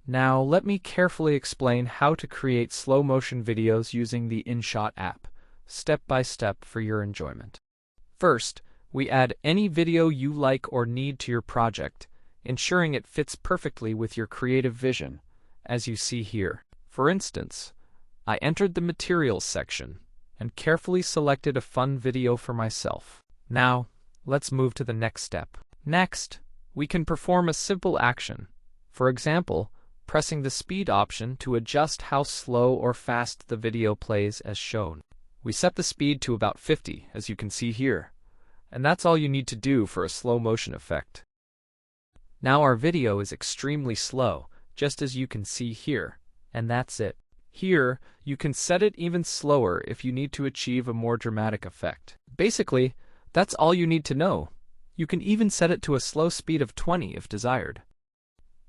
Now let me carefully explain how to create slow motion videos using the InShot app, step by step for your enjoyment. First, we add any video you like or need to your project, ensuring it fits perfectly with your creative vision, as you see here. For instance, I entered the materials section and carefully selected a fun video for myself. Now, let's move to the next step. Next, we can perform a simple action. For example, pressing the speed option to adjust how slow or fast the video plays as shown. We set the speed to about 50, as you can see here, and that's all you need to do for a slow motion effect. Now our video is extremely slow, just as you can see here, and that's it. Here, you can set it even slower if you need to achieve a more dramatic effect. Basically, that's all you need to know. You can even set it to a slow speed of 20 if desired.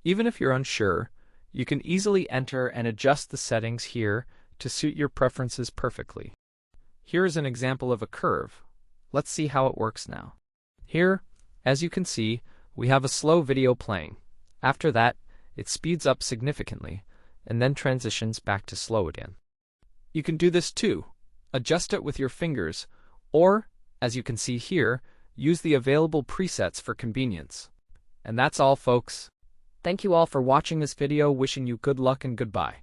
Even if you're unsure, you can easily enter and adjust the settings here to suit your preferences perfectly. Here is an example of a curve. Let's see how it works now. Here, as you can see, we have a slow video playing. After that, it speeds up significantly, and then transitions back to slow again. You can do this too. Adjust it with your fingers, or, as you can see here, use the available presets for convenience. And that's all, folks. Thank you all for watching this video, wishing you good luck and goodbye.